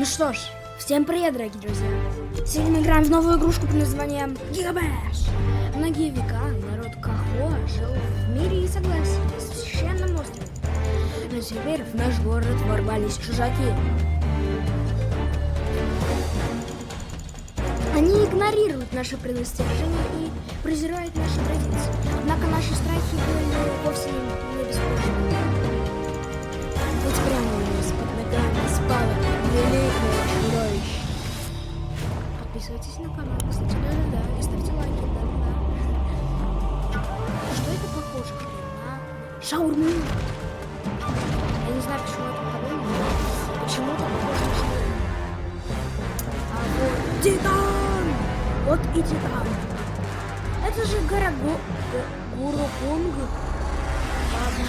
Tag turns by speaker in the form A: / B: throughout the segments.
A: Ну что ж, всем привет, дорогие друзья! Сегодня мы играем в новую игрушку под названием Гигабэш. Многие века народ Кахоа жил в мире и согласии на священном острове. Но теперь в наш город ворвались чужаки. Они игнорируют наши предостережения и презирают наши традиции. Однако наши страхи были вовсе не бесполезны. Ведь прямо у нас под ногами спало великое чудовище. Подписывайтесь на канал, кстати, да-да-да, и ставьте лайки, да-да-да. Что это похоже на шаурму? Я не знаю, почему это подобно, но почему-то похоже на шаурму. А вот Титан! Вот и Титан. Это же гора Гурукунг. Ладно.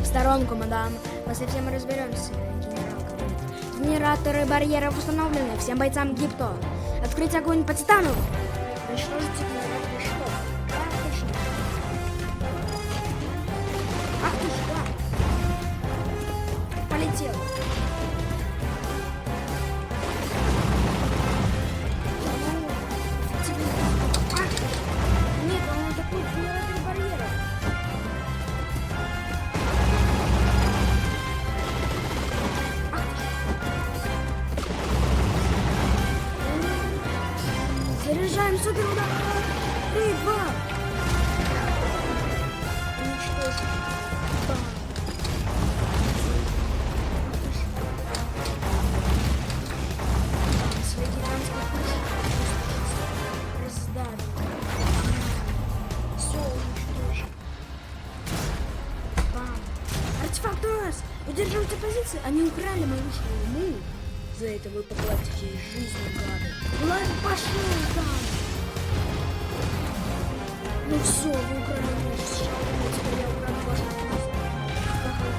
A: В сторонку, мадам. Мы со всем разберемся, генерал говорит. Генераторы барьеров установлены. Всем бойцам Гипто. Открыть огонь по Титану. Уничтожить генераторы щитов. Да, точно. Ах ты ж, да. Полетел. Нет, он атакует генераторы барьеров. Заряжаем супер удар! 3, 2! Уничтожим. Бам! Свои гигантские пушки раздавим. Все уничтожим. Бам! Артефакт у нас! Удерживайте позиции! Они украли мою шаурму! За это вы поплатите жизнью, гады. Ладно, пошел там. Ну все, вы украли мою шаурму, теперь я украду вашу жизнь. Как вы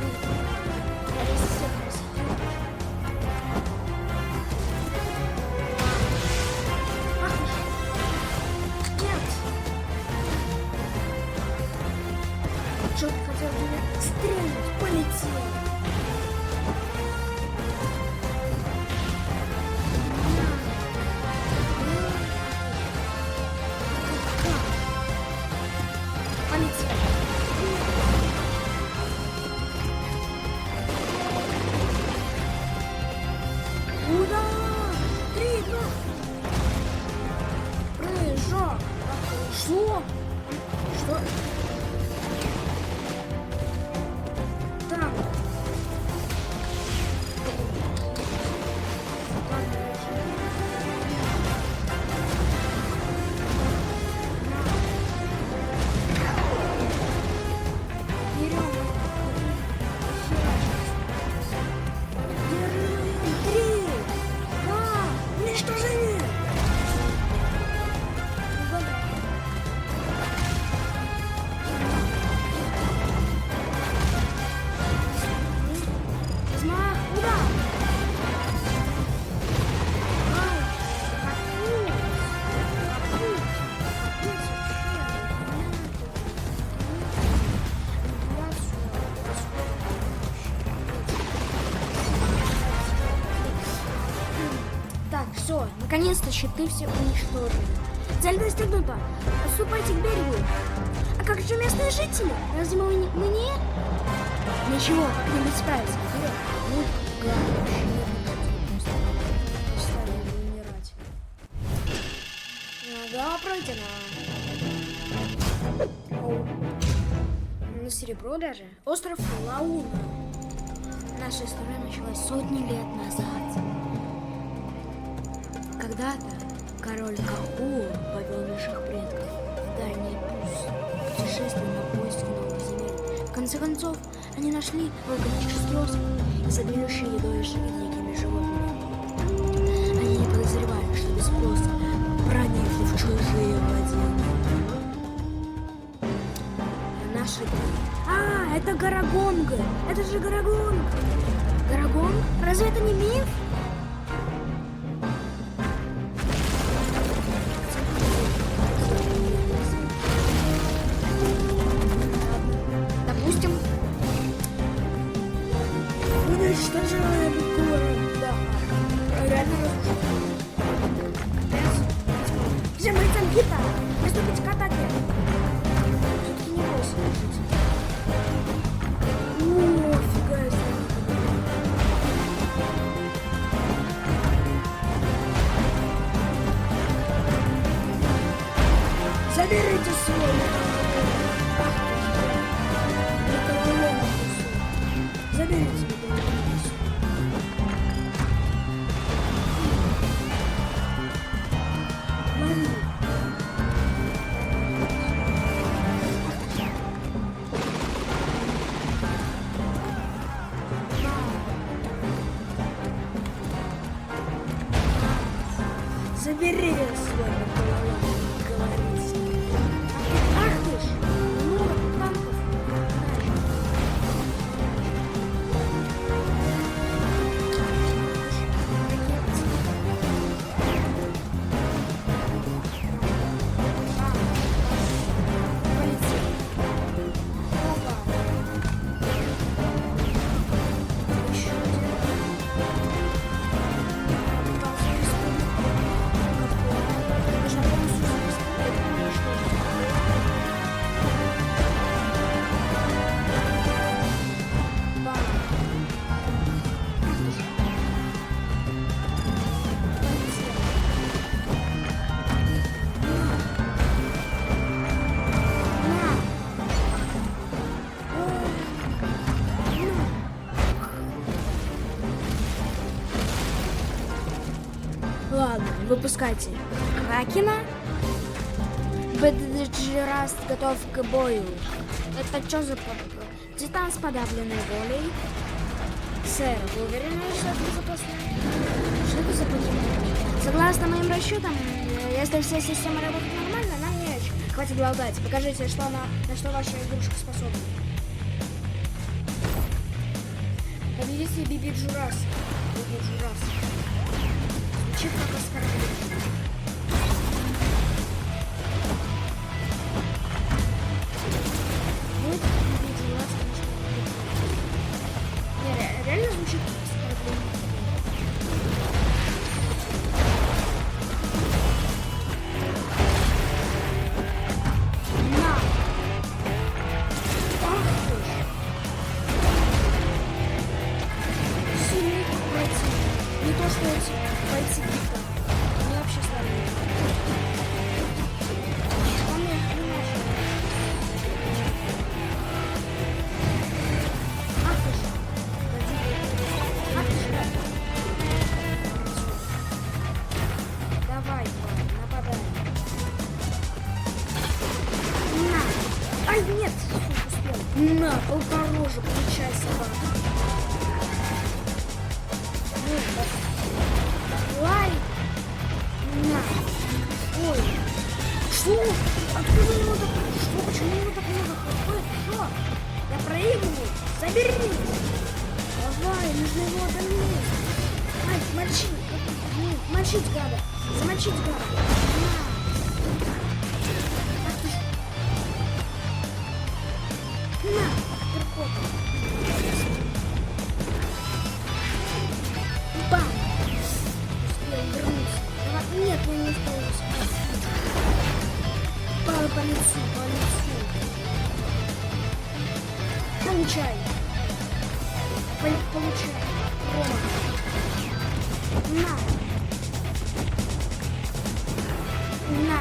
A: я из всех рассеял. Ах ты ж. Нет. Что ты хотел меня стрельнуть? Полетел. Удар! 3, 2! Прыжок! Что? Что? Так. Так, все, наконец-то щиты все уничтожены. Цель достигнута. Отступайте к берегу. А как же местные жители? Разве мы не? Ничего, как-нибудь справиться. Вперед. Ну, главное, не умирать. Нога пройдена. На серебро даже. Остров Лауна. Наша история началась сотни лет назад. Когда-то король Кахоа повел наших предков в дальний путешествие на поиски новых земель. В конце концов, они нашли вулканический остров, изобилующий едой и дикими животными. Они не подозревали, что без спроса проникли в чужие владения. Наши... это Горогонг! Это же Горогонг! Горогонг? Разве это не миф? Допустим, Как же да, реально разрушено. Все, мы там гита. Приступить к атаке. Все-таки не просто. О, фига себе. Заберите свой металлолом. Заберите металлолом. Забери свой металлолом, говорится. Ах ты ж, много танков. Ладно, выпускайте Кракена. Бэджераст готов к бою. Это что за Титан с подавленной волей? Сэр, вы уверены, что это безопасно? Что это за подъем? Согласно моим расчетам, если все системы работают нормально, нам не очень. Хватит болтать. Покажите, на что ваша игрушка способна. Победите Биби Джурас. Биби Джурас. Звучит как оскорбление. Вот Биби Джурас, конечно. Не, реально звучит как оскорбление. Что эти бойцы Гита, они вообще слабые. Он их не нашел. Ах ты ж. Ах ты ж. Давай, нападай. На. Ай, нет. Успел. На, полторожек, получай, собака. Лай! На! Ой! Что? Откуда у него так? Что? Почему у него так много хп? Что? Я проигрываю! Забери! Давай, нужно его одолеть! Ай, мочи! Мочить гада! Замочить гада! На! Ах ты ж! На! Перкота! Бам! Нет, я не успел спасти. По лицу, по лицу. Получай. Получай. Рома. На. На.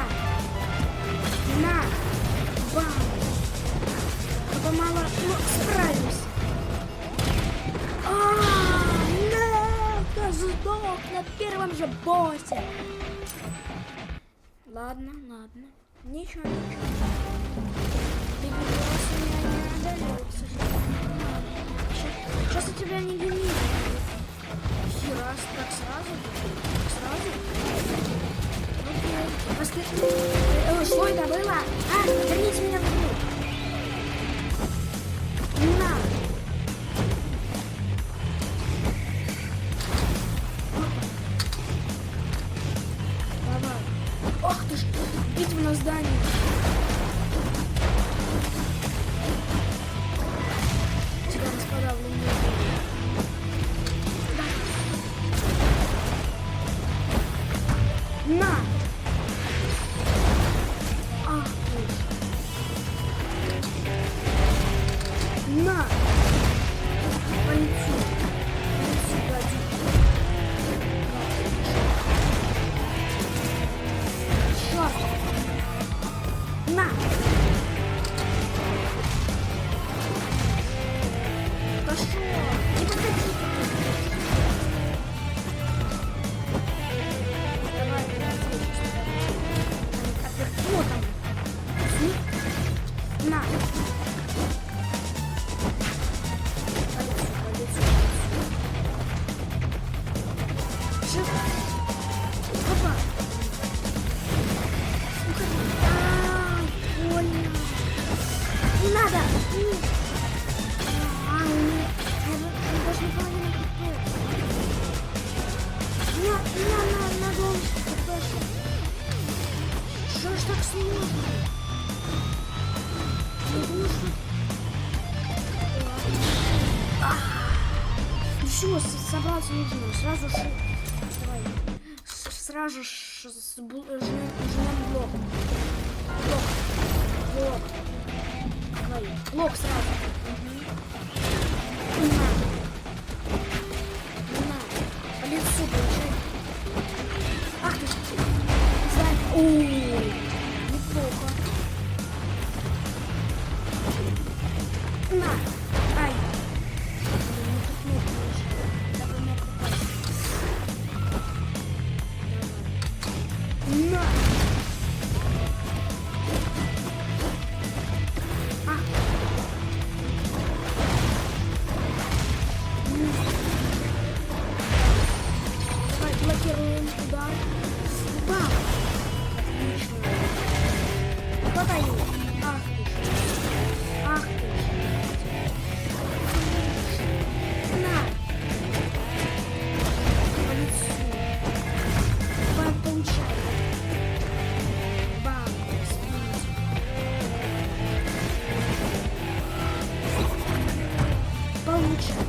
A: На. Бам. Только мало, но справимся. Сдох на первом же боссе. Ладно, ладно. Ничего, ничего. Ты меня не одолел, к сожалению. Сейчас у тебя не гемит. Херас, так сразу? Сразу? Окей. Что это было? А, верните меня в игру. На. Ах ты ж, битва на здании. На. Живо. Опа. Больно. Не надо. Я даже не половину на голову пошел. Что ж так сложно? Не думаю, что... Все, собраться нужно. Сразу же... Давай. Сразу же жмем блок. Блок. Давай. Блок сразу. Не надо. По лицу получай. Ах ты ж. Ой, неплохо. На. Ай. На. Давай блокируем удар. Бам. Отлично. Хватай его. Ах ты ж. Ах ты ж. На. По лицу. Бам, получай. Бам. Спинить. Получай.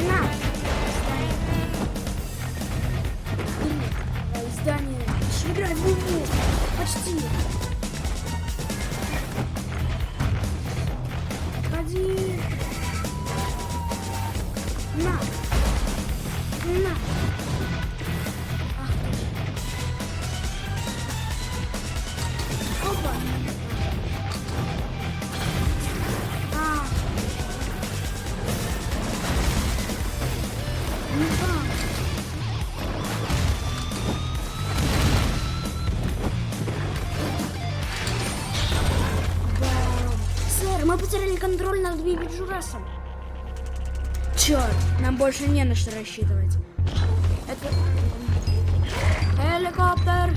A: На. Здание. Играй в луну. Почти. Ходи. На. На. Ах ты ж. Опа. А. Ну да. Сэр, мы потеряли контроль над Биби Джурасом. Черт, нам больше не на что рассчитывать. Это... Helikopter.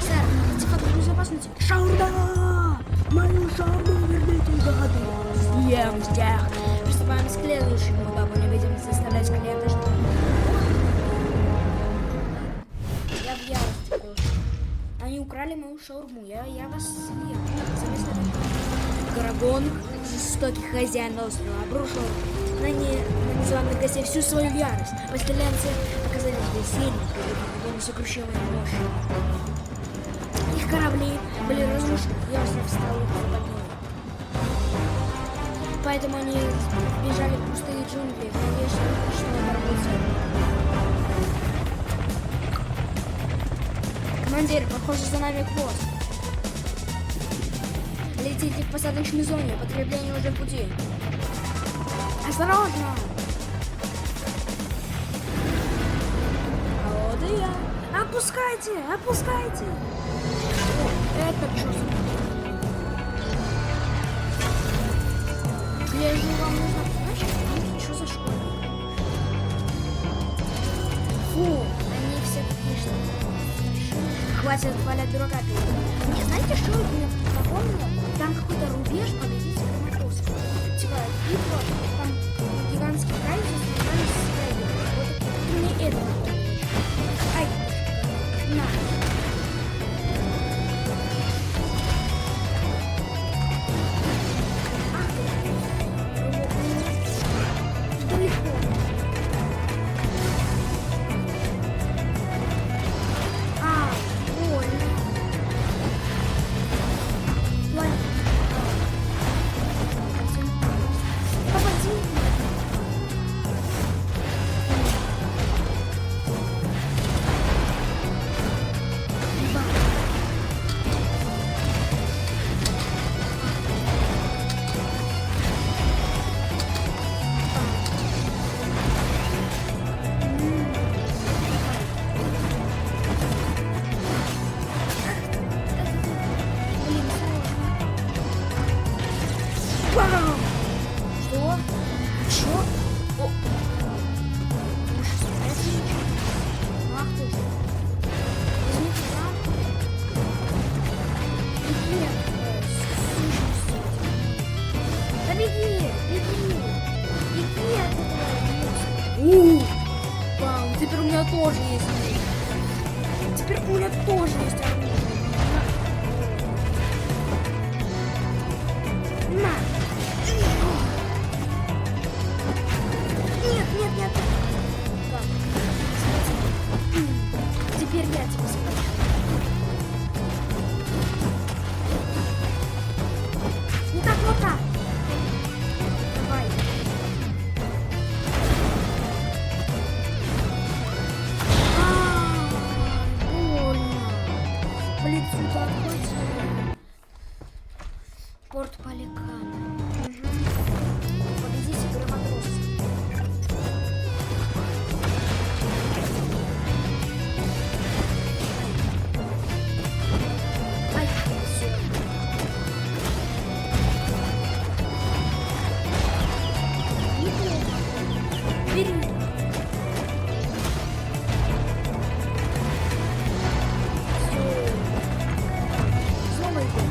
A: Сэр, артефакт безопасности. Шаурма! Мою шаурму верните, гады! Съем всех! Приступаем к следующему этапу. Не будем заставлять клиента ждать. Я в ярости просто. Они украли мою шаурму. Я вас съем. Гарагонг, жестокий хозяин острова, обрушил на незваных гостей всю свою ярость. Поселенцы оказались бессильны перед его несокрушимой мощью. Их корабли были разрушены, и остров стал их западней. Поэтому они бежали в пустые джунгли, в надежде, что оборвутся. Командир, похоже, за нами хвост. Летите в посадочной зоне, подкрепление уже в пути. Осторожно! А вот и я. Опускайте! О, это что за... Гляжу, вам нужна помощь? Что за школа? Фу, они все такие, что... Хватит валять дурака перед. Не знаете, что это мне напомнило? Там какой-то рубеж победителя матросов. Типа, битва, там гигантский край заставляли свои. Вот мне это напомнило. Ай, на. Далеко. Больно. Попади. тоже есть. Теперь у меня тоже есть оружие. На. Нет, нет, нет. Так. Теперь я тебя схвачу. Не так, вот так. Давай. Больно. В лицо отхватило. Порт Паликана. Победите громотросца. Ай, всё. Неплохо. Бери. Всё. Снова иди.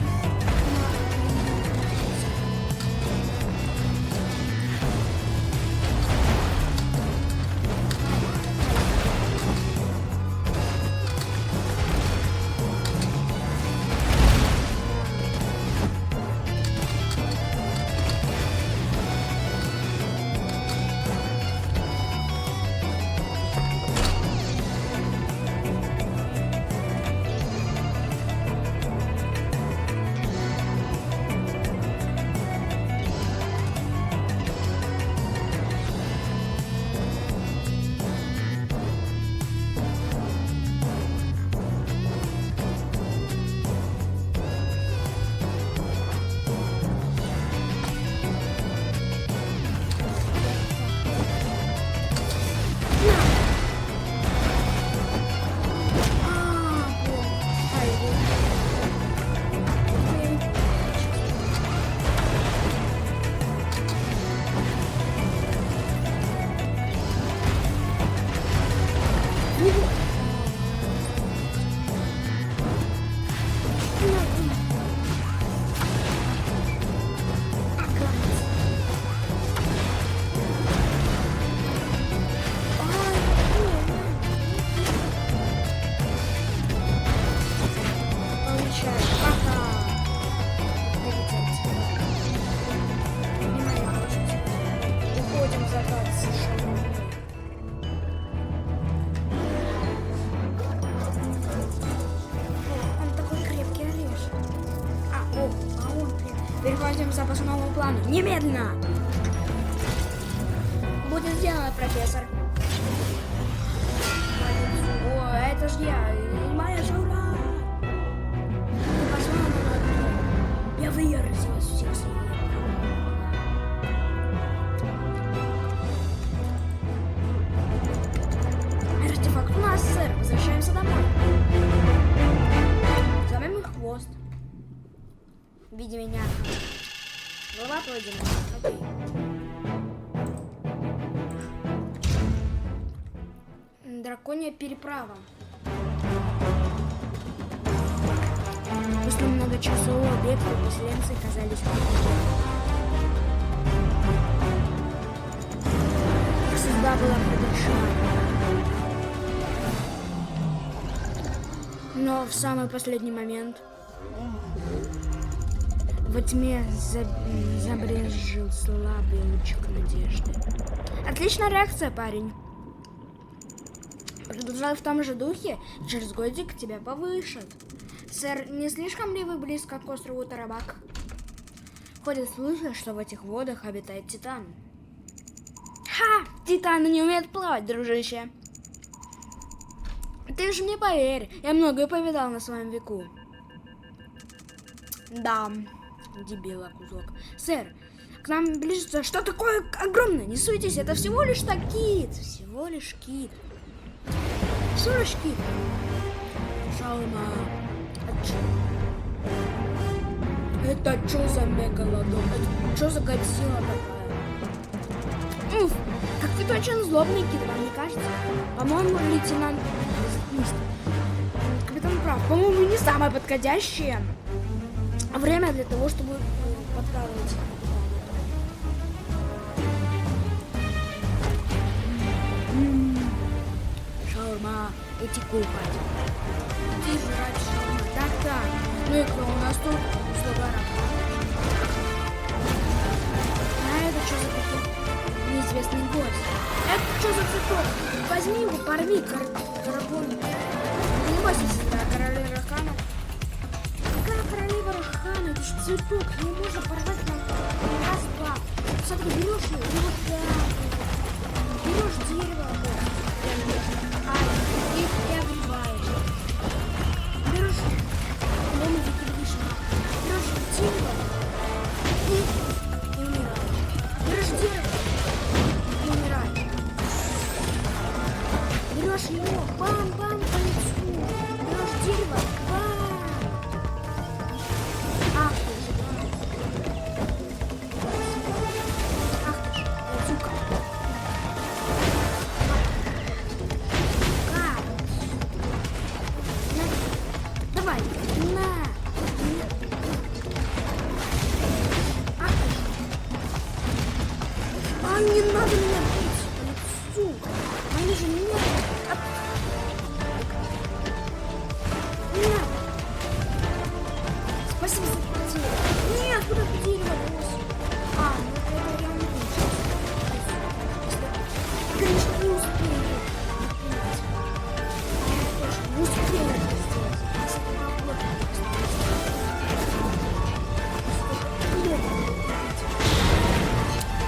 A: Переходим к запасному плану. Немедленно! Будет сделано, профессор. О, это ж я. Моя жура. Я выразилась всех своих. Артефакт у нас, сэр. Возвращаемся домой. Зовем их хвост. В виде меня. Голова пройдена. Окей. Драконья переправа. После многочасового бегства поселенцы оказались в пути. Их судьба была предрешена. Но в самый последний момент во тьме забрезжил слабый лучик надежды. Отличная реакция, парень. Продолжай в том же духе, через годик тебя повышат. Сэр, не слишком ли вы близко к острову Тарабак? Ходят слухи, что в этих водах обитает Титан. Ха! Титаны не умеют плавать, дружище. Ты же мне поверь, я многое повидал на своем веку. Да, дебила кусок. Сэр, к нам ближется что такое огромное. Не суетись, это всего лишь кит. Всего лишь кит. Всего лишь кит. Шалма. Это что за мегалодон? Это что за Годзилла такая? Уф, как ты очень злобный кит, вам не кажется? По-моему, лейтенант... Капитан прав. По-моему, не самое подходящее время для того, чтобы подкармливать. шаурма, идти купать. Ты жрать шаурма. Так. Ну и кто у нас тут? Слугара. А это что за такой неизвестный гость? Это что за цветок? Возьми его, порви, карабон. Не бойся, сестра, королева Рахана. Какая королева Рахана? Это же цветок, его можно порвать на раз-два. Смотри, берешь его, и вот так. Берешь дерево, и огребаешь. Берешь ломовик или вишню. Берешь дерево и умираешь. Берешь дерево и умираешь. Берешь его, бам-бам по лицу. Берешь дерево, бам. Ах ты же, ах ты же, сука. Давай, на. Ах ты же. А не надо меня бить по лицу. Они же меня... Нет. Спасибо за потерю. Нет, куда ты дерево бросил? Ну это я не вижу. Конечно, не успею. Не успею это сделать. Если это работает.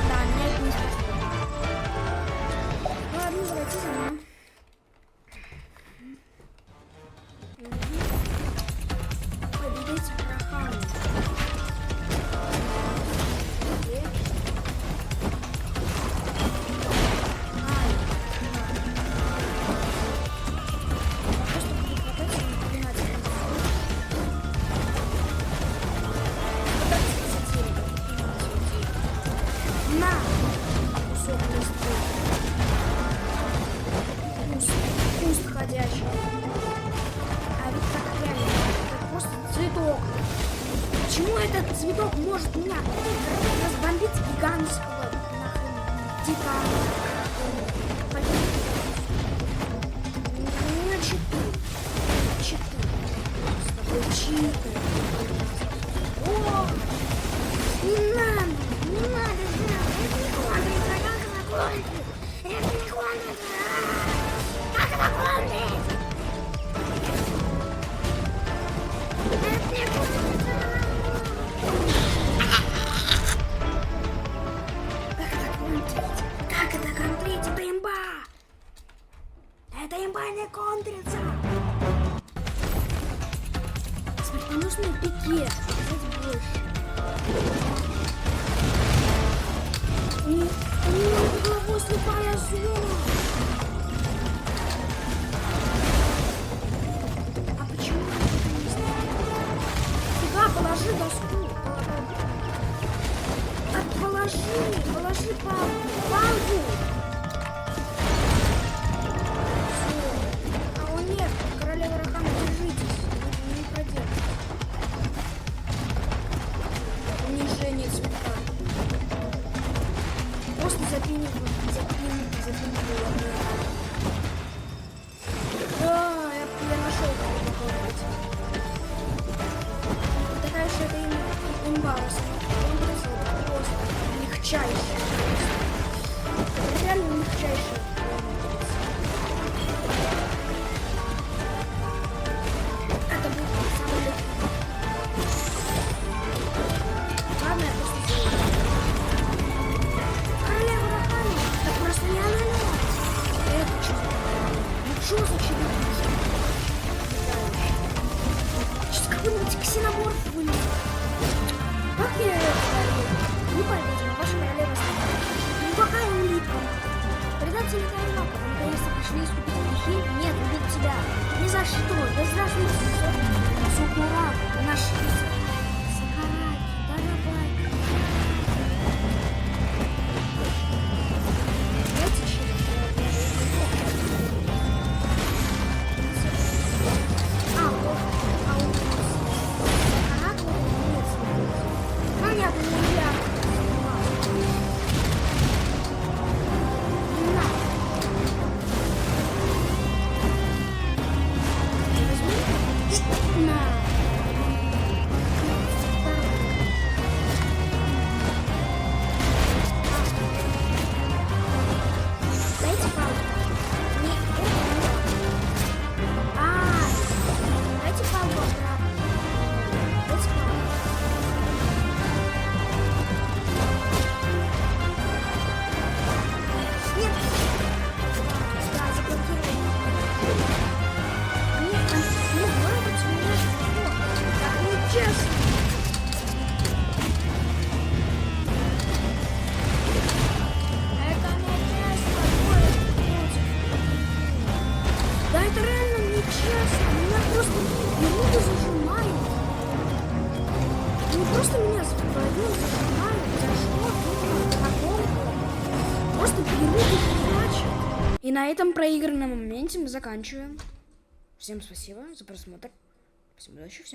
A: Да, меня это не спасет. Ладно, давайте за мной. Победить Рахану. На! Кусок листвы. Куст ходячий. А ведь так реально, это просто цветок. Почему этот цветок может меня разбомбить гигантского нахрен титана? Нет, читы. С тобой читы. О! Не надо! Не надо! Это не контрит! Это не контрит! Как это контрит? Это не контрит! Как это контрить? Это имба! Это имба не контрится! Смертоносные пике! Сказать больше! У него головой слепая зона! А почему я не знаю? Фига, положи доску! Положи палку! Все. А он нет, королева Рахана, держитесь, не проделать. Унижение цветка. Просто запини его. Да, я нашел кого попробовать. Такая же это имба. Он просто легчайший. Реально легчайший. Это будет самый легкий. Ладно, я просто сделаю. Королева Рахана, это просто не она. Это что? Ну что за чудовище? Сейчас какой-нибудь ксеноморф вылез. Как я это говорю? Не поймете, но ваша королева стала. Неплохая улитка. Предатели Кайлака, вы наконец-то пришли искупить грехи? Нет, убить тебя. Ни за что. Да здравствуйте, Сукурак, наш Сакараки, давай. Давайте через понятно, нельзя. просто меня завалил, закрывают, за что, просто берут и плачут. И на этом проигранном моменте мы заканчиваем. Всем спасибо за просмотр. Всем удачи, всем